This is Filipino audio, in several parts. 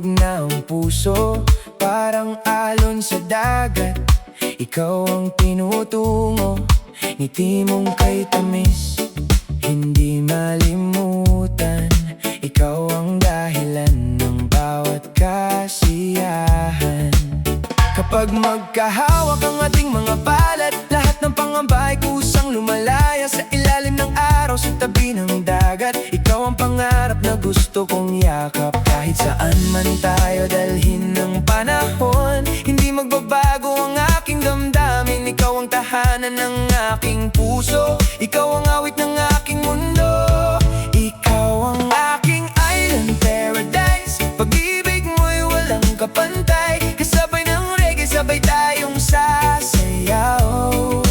ng puso, parang alon sa dagat. Ikaw ang tinutungo, ngiti mong kay tamis, hindi malimutan. Ikaw ang dahilan ng bawat kasiyahan. Kapag magkahawak ang ating mga palad, lahat ng pangamba ay kusang lumalaya sa ilalim ng araw, sa tabi ng dagat. Ikaw ang pangarap na gusto kong yakap. Kahit saan man tayo dalhin ng panahon, hindi magbabago ang aking damdamin. Ikaw ang tahanan ng aking puso, ikaw ang awit ng aking mundo. Ikaw ang aking island paradise, pag-ibig mo'y walang kapantay. Kasabay ng reggae, sabay tayong sasayaw,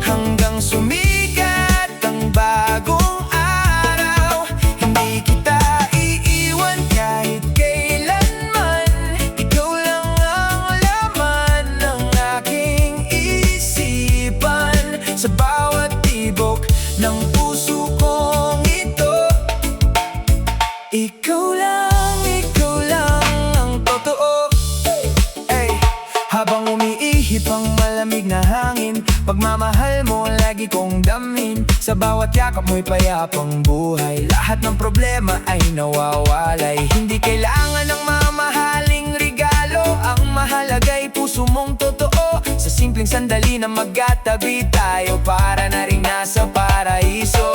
hanggang sumikat ang bagong araw. Hindi kita iiwan kahit kailanman, ikaw lang ang laman ng aking isipan. Sa bawat tibok ng puso kong ito, ikaw lang ang totoo. Ay, habang umiihip ang malamig na hangin, pagmamahal mo lagi kong damhin. Sa bawat yakap mo'y payapang buhay, lahat ng problema ay nawawalay. Hindi kailangan ng mamahaling regalo, ang mahalaga'y puso mong totoo. Sa simpleng sandali na magkatabi tayo, para na rin nasa paraiso.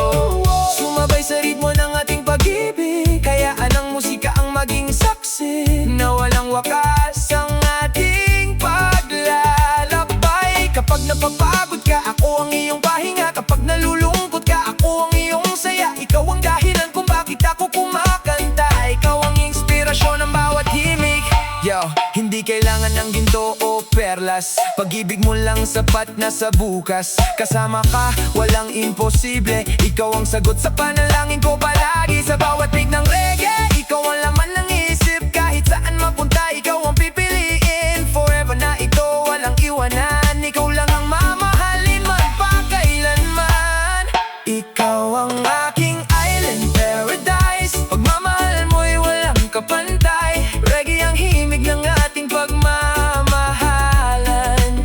Sumabay sa ritmo ng ating pag-ibig, kayaan ang musika ang maging saksi na walang wakas ang ating paglalakbay. Kapag napapagod ka, ako ang iyong pahinga. Kapag nalulungkot ka, ako ang iyong saya. Ikaw ang dahilan kung bakit ako kumakanta. Ikaw ang inspirasyon ng bawat himig. Yo, hindi kailangan ng ginto o perlas, pag-ibig mo lang sapat na sa bukas. Kasama ka, walang imposible, ikaw ang sagot sa panalangin ko palagi. Sa bawat beat ng reggae, ikaw ang laman ng isip. Kahit saan mapunta, ikaw ang pipiliin. Forever na ito, walang iwanan. Ikaw lang ang mamahalin magpakailanman. Ikaw ang aking island paradise, pagmamahal mo'y walang kapantay. Reggae ang himig ng ating pagmamahalan,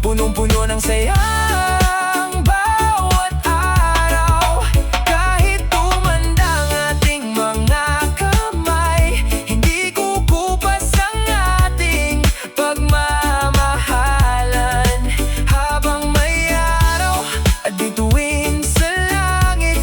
punong-puno ng sayang bawat araw. Kahit tumanda ang ating mga kamay, hindi kukupas ang ating pagmamahalan. Habang may araw at bituin sa langit,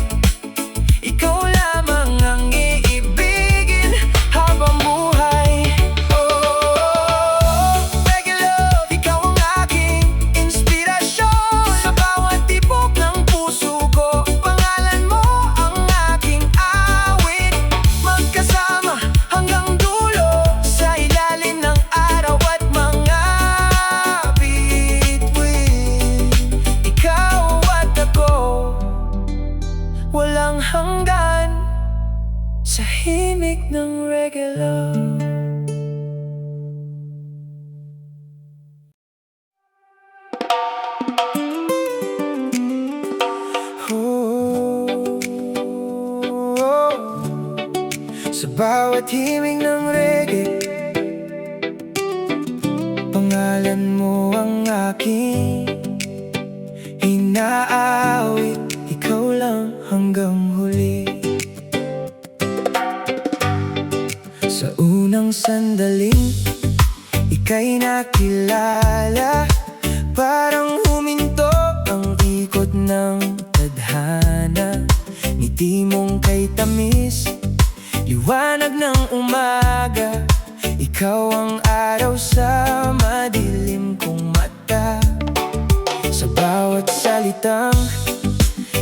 ikaw lamang ang iibigin habang buhay. Oh, reggae love, ikaw ang aking inspirasyon. Sa bawat tibok ng puso ko, pangalan mo ang aking awit. Magkasama hanggang dulo, sa ilalim ng araw at mga bituin. Ikaw at ako, walang hanggan, sa himig ng reggae love. Sa bawat himig ng reggae, pangalan mo ang aking inaawit. Ikaw lang hanggang huli. Sa unang sandaling ika'y nakilala, parang huminto ang ikot ng tadhana. Ngiti mong kay tamis, liwanag ng umaga. Ikaw ang araw sa madilim kong mata. Sa bawat salitang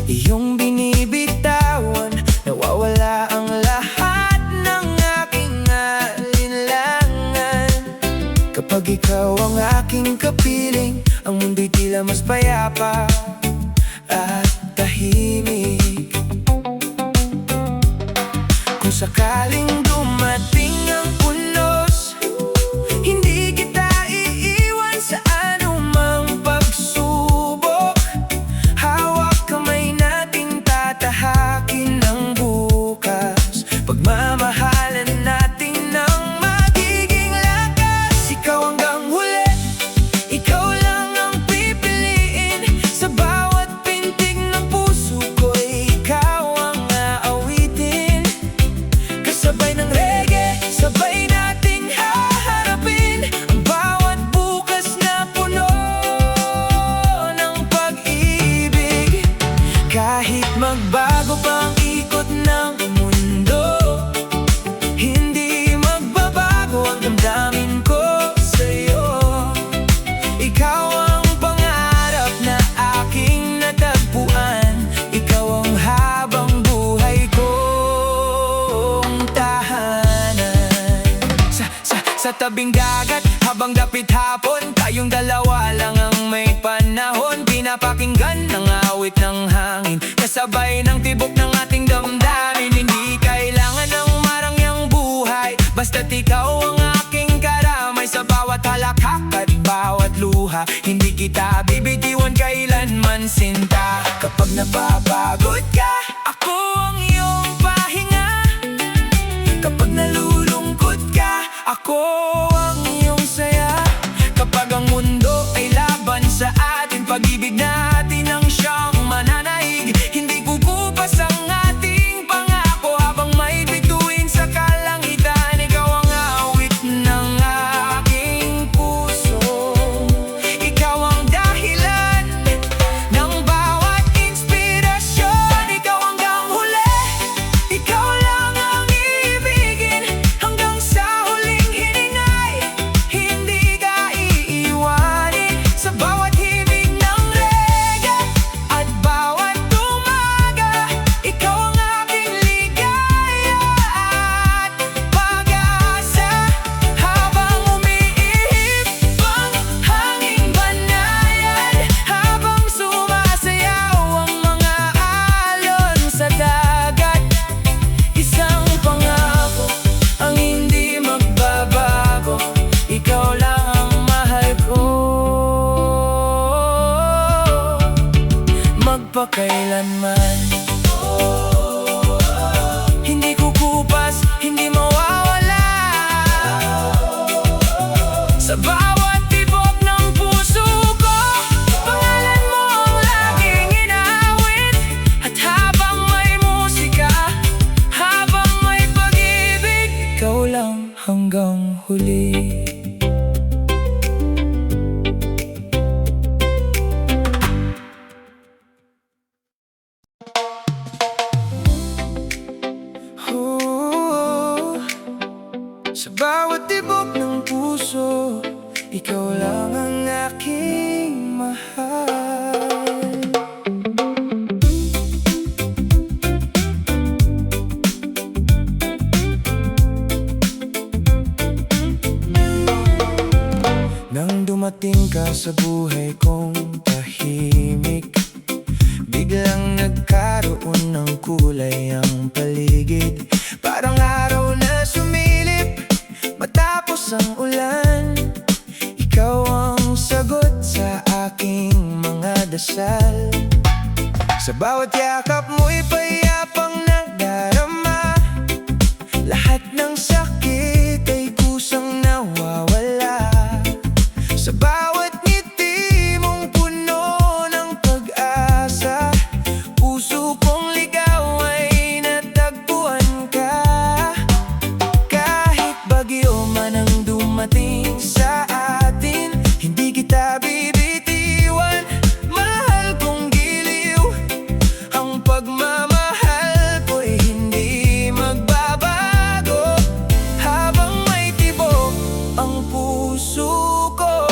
iyong binibitawan, nawawala ang lahat ng aking alinlangan. Kapag ikaw ang aking kapiling, ang mundo'y tila mas payapa at tahimik. Kung sakaling dumating ang unos, hindi kita iiwan sa anumang pagsubok. Hawak kamay nating tatahakin ng bukas, pagmamahalan natin ng sa tabing dagat habang dapit hapon. Tayong dalawa lang ang may panahon. Pinapakinggan ng awit ng hangin, kasabay ng tibok ng ating damdamin. Hindi kailangan ng marangyang buhay, basta't ikaw ang aking karamay. Sa bawat halakhak at bawat luha, hindi kita bibitiwan kailanman, sinta. Kapag napapagod ka, ako ang iyong pahinga. Kapag nalulungkot ka, ako ang iyong saya. Kapag ang mundo ay laban sa atin, pag-ibig natin ang siyang mananaig. Hindi kukupas ang ating pangako habang may bituin sa kalangitan. Ikaw ang awit ng aking puso, ikaw ang dahilan ng bawat inspirasyon. Ikaw hanggang huli, ikaw lang ang ibigin. Hanggang sa huling hiningay, hindi ka iiwanin. Sa bawat himig ng rega at bawat umaga, ikaw ang aking ligaya at pag-asa. Habang umiihip ang hanging banayan, habang sumasayaw ang mga alon sa dagat, isang pangako ang hindi magbabago. Ikaw lang ang mahal ko, magpakailanman. Hindi kukupas, hindi mawawala. Sa bawat tibok ng puso ko, pangalan mo ang laging inaawit. At habang may musika, habang may pag-ibig, ikaw lang hanggang huli. Sa bawat tibok ng puso, ikaw lang ang aking mahal. Nang dumating ka sa buhay kong tahimik, biglang nagkaroon ng kulay ang paligid. Parang araw na sumilip matapos ang ulan. Ikaw ang sagot sa aking mga dasal. Sa bawat yakap mo'y payapang nadarama. Lahat ng sakit ay kusang nawawala. Sa bawat ngiti mong puno ng pag-asa, puso kong ligaw ay natagpuan ka. Kahit bagyo man ang dumating sa atin, hindi kita bibitiwan. Mahal kong giliw, ang pagmamahal ko'y hindi magbabago. Habang may tibok ang puso ko,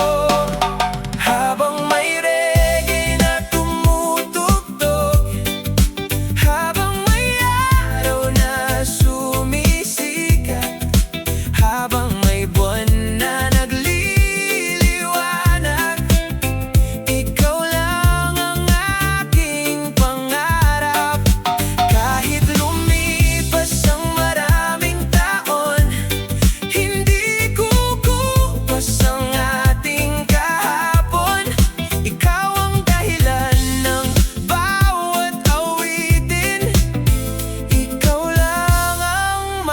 habang may reggae na tumutugtog, habang may araw na sumisikat, habang may buwan na nagliliwanag, ikaw lang ang aking pangarap. Kahit lumipas ang maraming taon, hindi kukupas ang ating kahapon. Ikaw ang dahilan ng bawat awitin, ikaw lang ang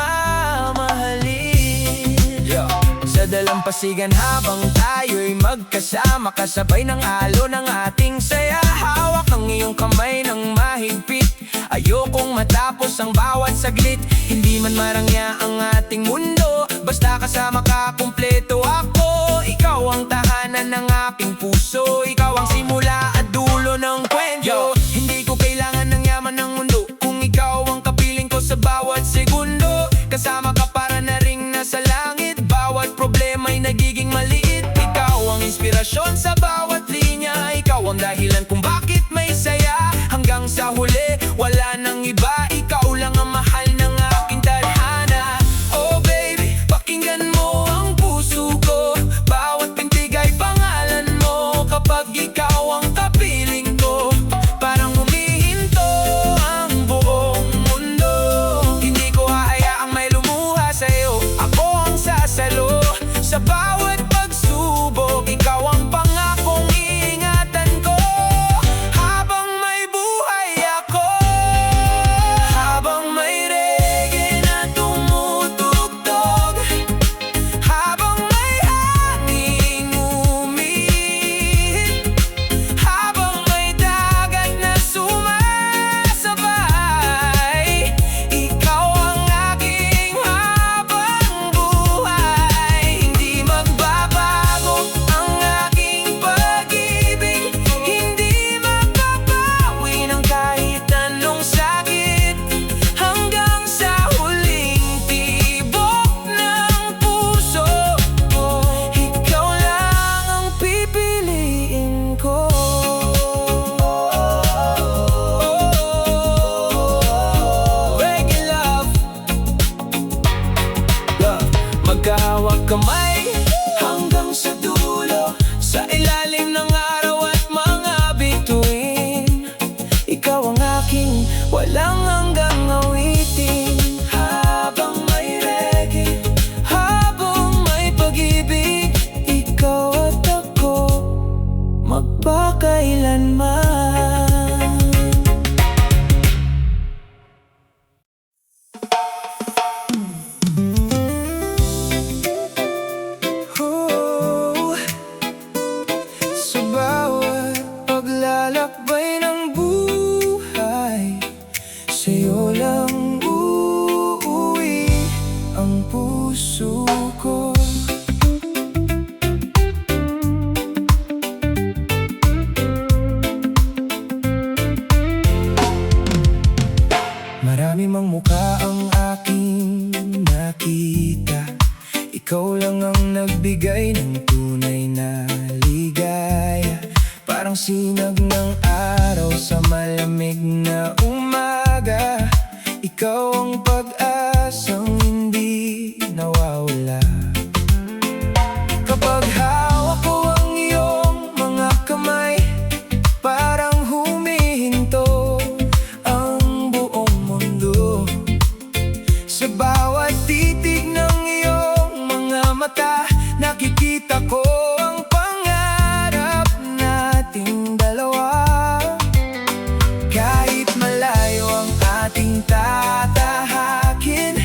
mamahalin. Sa dalampasigan habang tayo'y magkasama, kasabay ng alon ng ating saya. Hawak ang iyong kamay ng mahigpit, ayokong matapos ang bawat saglit. Hindi man marangya ang ating mundo, basta kasama ka kumpleto ako. Ikaw ang tahanan ng aking puso, ikaw ang simula at dulo ng kwento. Hindi ko kailangan ng yaman ng mundo kung ikaw ang kapiling ko sa bawat segundo. Kasama ka para na ring nasa langit, bawat problema'y nagiging maliit. Ikaw ang inspirasyon sa bawat linya, ikaw ang dahilan kung bakit may saya. Hanggang sa huli, wala nang iba, ikaw lang ang mahal ng aking tadhana. Oh baby, pakinggan mo ang puso magkahawak kamay hanggang sa dulo, sa ilalim ng araw at mga bituin. Ikaw ang aking walang hanggang awitin, habang may reggae, habang may pag-ibig. Ikaw at ako magpakailanman. Sa bawat paglalakbay ng buhay, sa'yo lang uuwi ang puso ko. Marami mang mukha ang aking nakita, ikaw lang ang nagbigay ng tunay na ligaya. Parang sinag ng araw sa malamig na umaga, ikaw ang pag-asang hindi nawawala. Kapag hawak ko ang iyong mga kamay, parang humihinto ang buong mundo. Sa bawat titig ng iyong mga mata, nakikita ko ang pangarap nating dalawa. Kahit malayo ang ating tatahakin,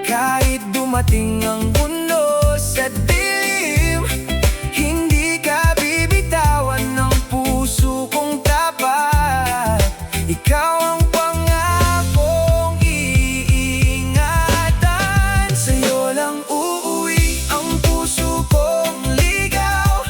kahit dumating ang mundo sa dilim, hindi ka bibitawan ng puso kong tapat. Ikaw ang pangakong iingatan, sa'yo lang uuwi ang puso kong ligaw.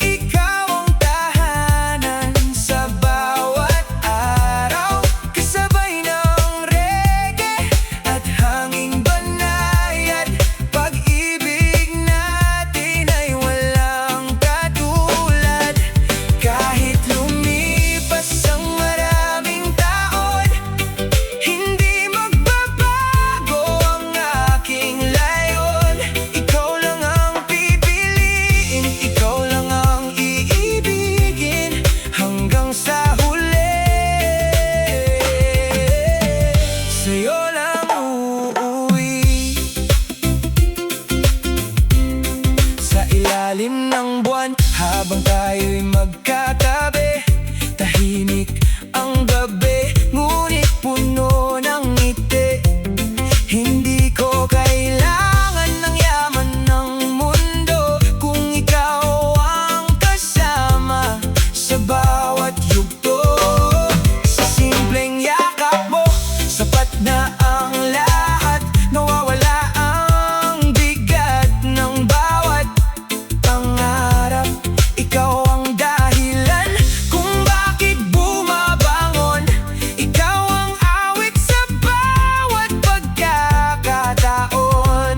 Ikaw ang tahanan sa bawat araw, kasabay ng reggae at hanging banayad. Pag-ibig natin ay walang katulad. Kahit lumipas ang maraming taon, hindi magbabago ang aking layon. Ikaw lang ang pipiliin, ikaw lang ang iibigin hanggang sa huli. Sa'yo lang uuwi, sa ilalim ng buwan, habang tayo'y magkatabi. Tahimik ang gabi, ngunit puno ng ngiti. Hindi ko kailangan ng yaman ng mundo kung ikaw ang kasama sa bawat yugto. Sa simpleng yakap mo, sapat na ang lahat. Nawawala ang bigat ng bawat pangarap. Ikaw ang dahilan kung bakit bumabangon. Ikaw ang awit sa bawat pagkakataon.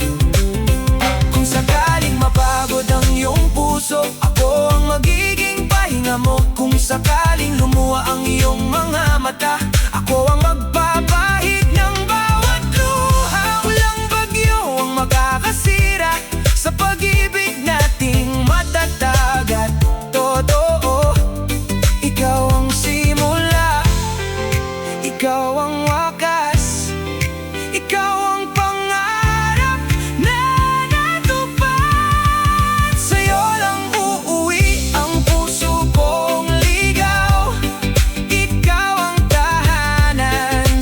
Kung sakaling mapagod ang iyong puso, ako ang magiging pahinga mo. Kung sakaling lumuha ang iyong mga mata, ako ang magpapahid ng bawat luha. Walang bagyo ang makakasira sa pag-ibig nating matatag at totoo. Ikaw ang simula, ikaw ang wakas, ikaw ang pangarap na natupad. Sa'yo lang uuwi ang puso kong ligaw. Ikaw ang tahanan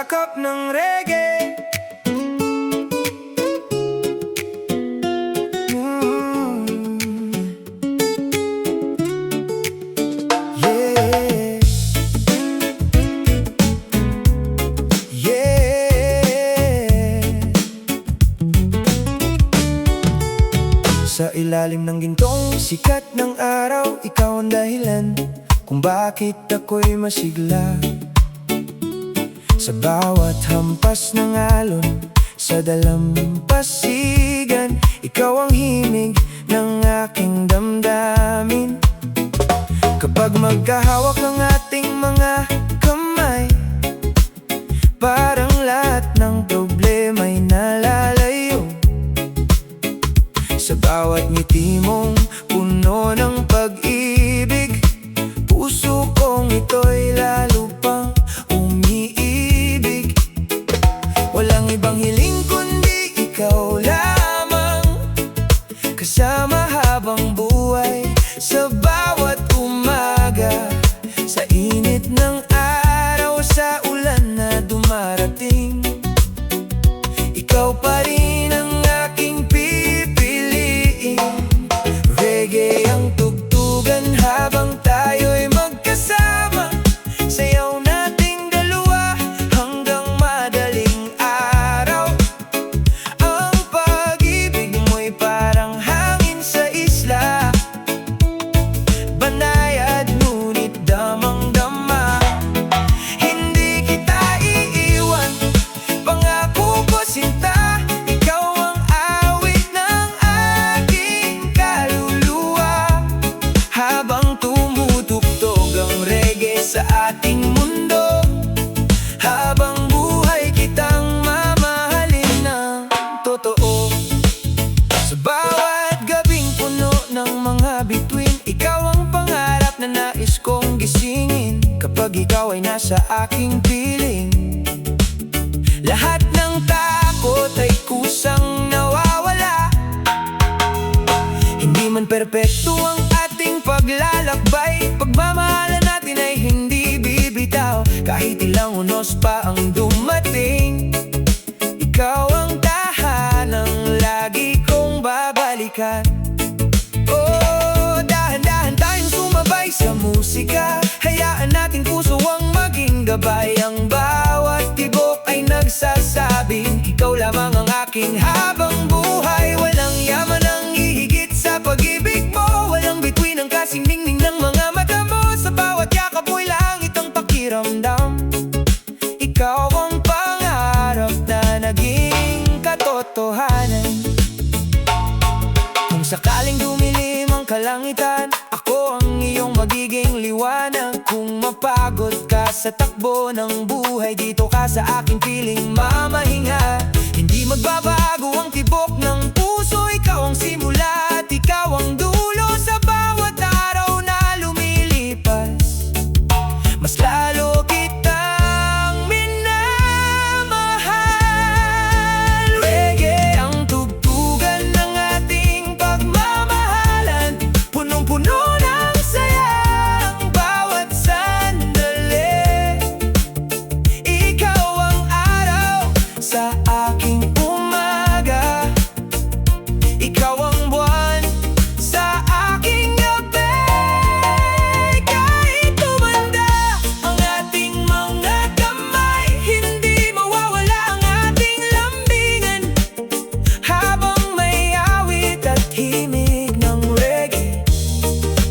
yakap ng reggae. Yeah. Yeah. Sa ilalim ng gintong sikat ng araw, ikaw ang dahilan kung bakit ako'y masigla. Sa bawat hampas ng alon, sa dalampasigan, ikaw ang himig ng aking damdamin. Kapag magkahawak ang ating mga kamay, parang lahat ng problema'y nalalayo. Sa bawat ngiti mong puno ng pag-ibig, puso kong ito'y lalo pang umiibig. Walang ibang hiling kundi ikaw lamang, kasama habang buhay sa bawat umaga. Sa init ng araw, sa ulan na dumarating, ikaw pa rin ang aking pipiliin. Reggae ang tugtugan habang tayo'y magkasama, sayaw nating dalawa hanggang madaling araw. Ang pag-ibig mo'y parang hangin sa isla, banayad ngunit damang-dama. Hindi kita iiwan, pangako ko sinta, ikaw ang awit ng aking kaluluwa. Habang tumutugtog ang reggae sa ating mundo, habang buhay kitang mamahalin ng totoo. Sa bawat gabing puno ng mga bituin, ikaw ang pangarap na nais kong gisingin. Kapag ikaw ay nasa aking piling, lahat ng takot ay kusang nawawala. Hindi man perpekto ang ating paglalakbay, pagmamahalan natin ay hindi bibitaw. Kahit ilang unos pa ang dumating, ikaw ang tahanang lagi kong babalikan. Oh, dahan-dahan tayong sumabay sa musika, hayaan natin puso ang maging gabay. Ang bawat tibok ay nagsasabing ikaw lamang ang aking habang buhay. Walang yaman ang hihigit sa pag-ibig mo, walang bituin ang kasing ningning ng mga mata mo. Sa bawat yakap mo'y langit ang pakiramdam, ikaw ang pangarap na naging katotohanan. Kung sakaling dumilim ang kalangitan, ako ang iyong magiging liwanag. Kung mapagod ka sa takbo ng buhay, dito ka sa aking piling mamahinga. Hindi magbabago ang tibok ng puso, ikaw ang simula at ikaw ang dulo. Sa bawat araw na lumilipas, mas lalo kitang minamahal. Reggae ang tugtugan ng ating pagmamahalan, punong-puno ng saya ang bawat sandali. Ikaw ang araw sa aking umaga, ikaw ang buwan sa aking gabi. Kahit tumanda ang ating mga kamay, hindi mawawala ang ating lambingan. Habang may awit at himig ng reggae,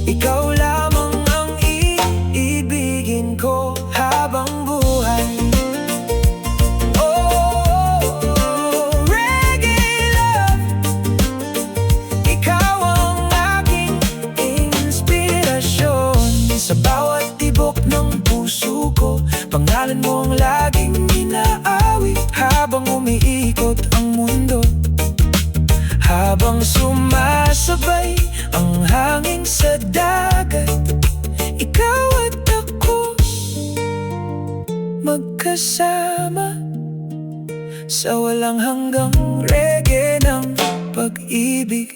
ikaw lamang ang iibigin ko habang buhay. Oh, reggae love, ikaw ang aking inspirasyon. Sa bawat tibok ng puso ko, pangalan mo ang laging inaawit. Habang umiikot ang mundo, habang sumasabay ang hangin sa dagat, ikaw at ako magkasama sa walang hanggang reggae ng pag-ibig.